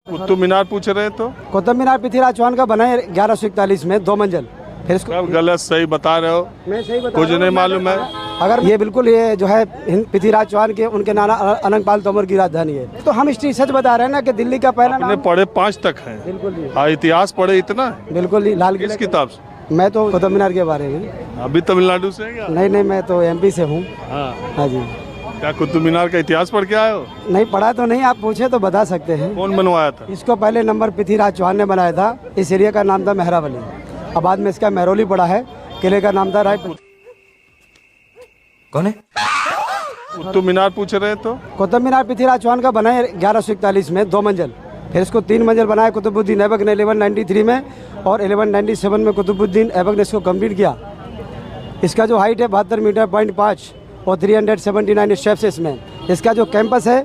कुतुब मीनार पूछ रहे तो कुतुब मीनार पृथ्वीराज चौहान का बना है 1141 में 2 मंजिल। फिर इसको आप गलत सही बता रहे हो। मैं सही बता कुछ नहीं मालूम है। अगर ये बिल्कुल ये जो है पृथ्वीराज चौहान के उनके नाना अनंगपाल तोमर की राजधानी है। तो हम हिस्ट्री सच बता रहे हैं ना कि दिल्ली का पहला आपने नाम पढ़े 5 तक हैं। बिल्कुल जी, हाँ, इतिहास पढ़े इतना है? बिल्कुल जी। लाल किस किले किताब से? मैं तो कुतुब मीनार के बारे में। अभी तमिलनाडु से है क्या? नहीं, मैं तो MP से हूँ। हाँ जी। क्या कुतुब मीनार का इतिहास पढ़ के आए हो? नहीं पढ़ा तो नहीं, आप पूछे तो बता सकते हैं। कौन बनवाया था? इसको पहले नंबर पृथ्वीराज चौहान ने बनाया था। इस एरिया का नाम था मेहरावली। अब बाद में इसका मेहरौली पड़ा है। किले का नाम था रायपुर। कौन है? कुतुब मीनार पूछ रहे तो कुतुब मीनार पृथ्वीराज चौहान का बना है 1141 में 2 मंजिल। फिर इसको 3 मंजिल बनाया कुतुबुद्दीन ऐबक ने 1193 में, और 1197 में कुतुबुद्दीन ऐबक ने इसको कंप्लीट किया। इसका जो हाइट है 72 मीटर 0.5 और 379 स्टेप्स है इसमें। इसका जो कैंपस है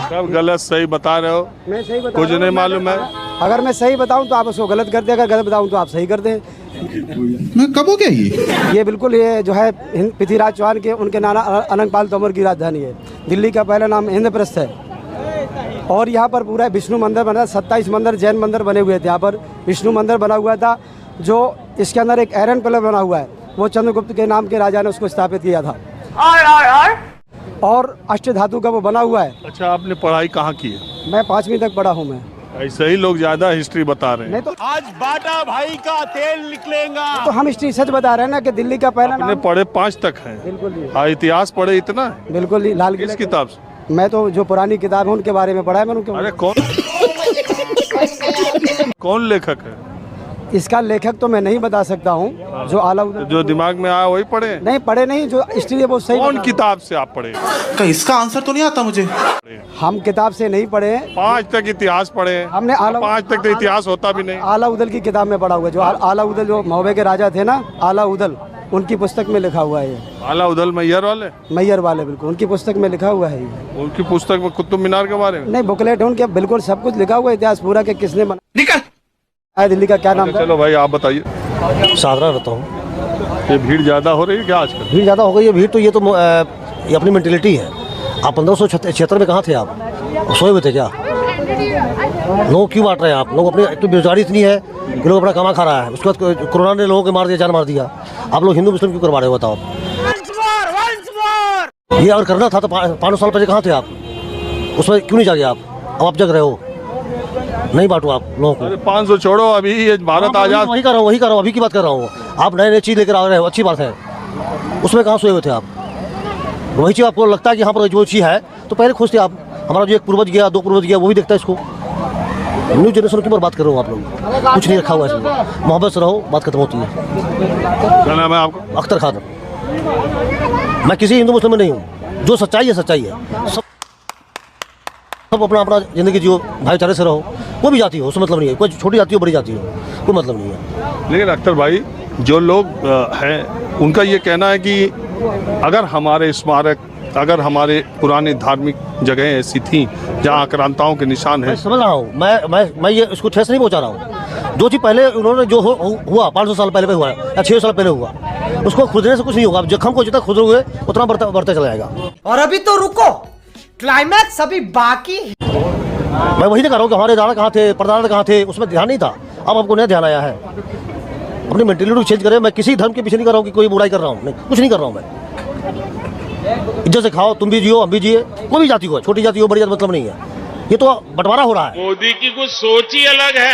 सब गलत सही बता रहे हो। मैं सही बता कुछ नहीं मालूम है। अगर मैं सही बताऊं तो आप उसको गलत कर दें, अगर गलत बताऊं तो आप सही कर दें। मैं कब हो गया ये बिल्कुल ये जो है पृथ्वीराज चौहान के उनके नाना अनंगपाल तोमर की राजधानी है। दिल्ली का पहला नाम इंद्रप्रस्थ है। और यहाँ पर पूरा विष्णु मंदिर बना, 27 मंदिर जैन मंदिर बने हुए थे। यहाँ पर विष्णु मंदिर बना हुआ था, जो इसके अंदर एक आयरन पिलर बना हुआ है, वो चंद्रगुप्त के नाम के राजा ने उसको स्थापित किया था। और अष्ट धातु का वो बना हुआ है। अच्छा, आपने पढ़ाई कहाँ की है? मैं 5वीं तक पढ़ा हूँ। मैं ऐसे ही लोग ज्यादा हिस्ट्री बता रहे हैं। नहीं तो आज बाटा भाई का तेल निकलेगा। तो हम हिस्ट्री सच बता रहे हैं ना कि दिल्ली का पहला आपने नाम पढ़े 5 तक हैं। बिल्कुल जी, हाँ, इतिहास पढ़े इतना है? बिल्कुल जी। लाल किस किले किताब से? मैं तो जो पुरानी किताब है उनके बारे में पढ़ा है मैंने। उनके अरे कौन लेखक है? इसका लेखक तो मैं नहीं बता सकता हूँ। जो आलाउद्दीन जो दिमाग में आया वही पढ़े? नहीं पढ़े नहीं, जो हिस्ट्री है वो सही कौन बता- किताब से आप पढ़े? क्या इसका आंसर तो नहीं आता मुझे। हम किताब से नहीं पढ़े हैं। 5 तक इतिहास पढ़े। हमने 5 तक तो इतिहास होता भी नहीं। आलाउद्दीन की किताब में पढ़ा हुआ है। जो आलाउद्दीन जो महोबे के राजा थे ना, आलाउद्दीन, उनकी पुस्तक में लिखा हुआ है ये। आलाउद्दीन मैयर वाले? मैयर वाले, बिल्कुल उनकी पुस्तक में लिखा हुआ है ये। उनकी पुस्तक में कुतुब मीनार के बारे में? नहीं, बुकलेट है उनके, बिल्कुल सब कुछ लिखा हुआ है, इतिहास पूरा के किसने बनाया। निकल। दिल्ली का क्या नाम था? चलो भाई, आप बताइए। साधना रहता हूँ। ये भीड़ ज्यादा हो रही है क्या आजकल? भीड़ ज़्यादा हो गई है। भीड़ तो ये ये अपनी मेंटेलिटी है। आप 1576 में कहाँ थे आप? सोए हुए थे क्या? लोग क्यों बांट रहे हैं आप? लोग अपनी एक तो बेरोजगारी इतनी है कि लोग अपना कमा खा रहा है। उसके बाद कोरोना ने लोगों को मार दिया, जान मार दिया। आप लोग हिंदू मुस्लिम क्यों करवा रहे हो बताओ? ये अगर करना था तो 5 साल पहले कहाँ थे आप? उसमें क्यों नहीं जागे आप? अब आप जग रहे हो। नहीं बांटो आप लोगों को। अरे 500 छोड़ो, अभी ये भारत आजाद। वही कर रहा हूँ, अभी की बात कर रहा हूँ। आप नए चीज़ लेकर आ रहे हो, अच्छी बात है। उसमें कहाँ सोए हुए थे आप? वही चीज़ आपको लगता है कि यहाँ पर जो चीज़ है तो पहले खोजते आप। हमारा जो एक पूर्वज गया, 2 पूर्वज गया, वो भी देखता है इसको। न्यू जनरेशन की बात कर रहे हो आप लोग। कुछ नहीं रखा हुआ है इसमें। मोहब्बत से रहो, बात खत्म होती है। क्या नाम है आपका? अख्तर खान। मैं किसी हिंदू मुस्लिम में नहीं हूँ। जो सच्चाई है सच्चाई है। सब अपना अपना ज़िंदगी जियो, भाईचारे से रहो। कोई भी जाति हो, उससे मतलब नहीं है। कोई छोटी जाति हो, बड़ी जाति हो, कोई मतलब नहीं है। लेकिन अख्तर भाई, जो लोग हैं उनका ये कहना है कि अगर हमारे स्मारक, अगर हमारे पुराने धार्मिक जगहें ऐसी थी जहाँ आक्रांताओं के निशान मैं हैं। समझ रहा हूँ। मैं ये इसको ठेस नहीं पहुँचा रहा हूँ। जो चीज़ पहले उन्होंने जो हुआ 500 साल पहले हुआ या 600 साल पहले हुआ, उसको खुदने से कुछ नहीं होगा। अब जख्म को जितना खुदोगे उतना बढ़ता चला जाएगा। और अभी तो रुको, क्लाइमैक्स अभी बाकी। मैं वही नहीं कर रहा हूँ कि हमारे दादा कहाँ थे, परदादा कहाँ थे, उसमें ध्यान नहीं था। अब आपको नया ध्यान आया है। अपनी मेंटेलिटी चेंज करें। मैं किसी धर्म के पीछे नहीं कर रहा हूँ कि कोई बुराई कर रहा हूँ। नहीं, कुछ नहीं कर रहा हूँ मैं। इज्जत से खाओ, तुम भी जियो, हम भी जिए। कोई भी जाति हो, छोटी जाति हो, बड़ी जाति, मतलब नहीं है। ये तो बंटवारा हो रहा है। मोदी की कुछ सोच ही अलग है।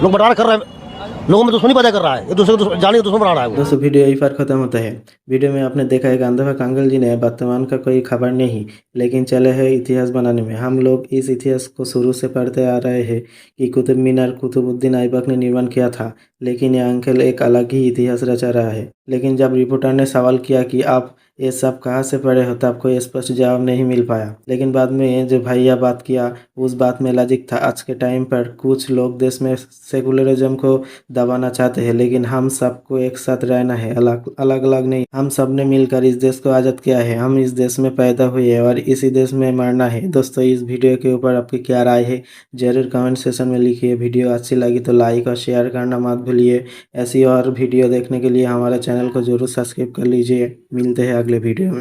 लोग बंटवारा कर रहे हैं, लोगों में दुश्मनी पैदा कर रहा है, एक दूसरे को जाने दुश्मन बना रहा है वो। दोस्तों, वीडियो यही पर खत्म होता है। वीडियो में आपने देखा है गांधी कांगल जी ने वर्तमान का कोई खबर नहीं, लेकिन चले हैं इतिहास बनाने में। हम लोग इस इतिहास को शुरू से पढ़ते आ रहे हैं कि कुतुब मीनार कुतुबुद्दीन ऐबक ने निर्माण किया था, लेकिन ये अंकल एक अलग ही इतिहास रचा रहा है। लेकिन जब रिपोर्टर ने सवाल किया कि आप ये सब कहाँ से पढ़े हो, तब कोई स्पष्ट जवाब नहीं मिल पाया। लेकिन बाद में जो भैया बात किया, उस बात में लॉजिक था। आज के टाइम पर कुछ लोग देश में सेकुलरिज्म को दबाना चाहते हैं, लेकिन हम सबको एक साथ रहना है, अलग अलग नहीं। हम सब ने मिलकर इस देश को आज़ाद किया है। हम इस देश में पैदा हुए और इसी देश में मरना है। दोस्तों, इस वीडियो के ऊपर आपकी क्या राय है जरूर कमेंट सेक्शन में लिखिए। वीडियो अच्छी लगी तो लाइक और शेयर करना मत भूलिए। ऐसी और वीडियो देखने के लिए हमारे चैनल को जरूर सब्सक्राइब कर लीजिए। मिलते हैं अगले वीडियो में।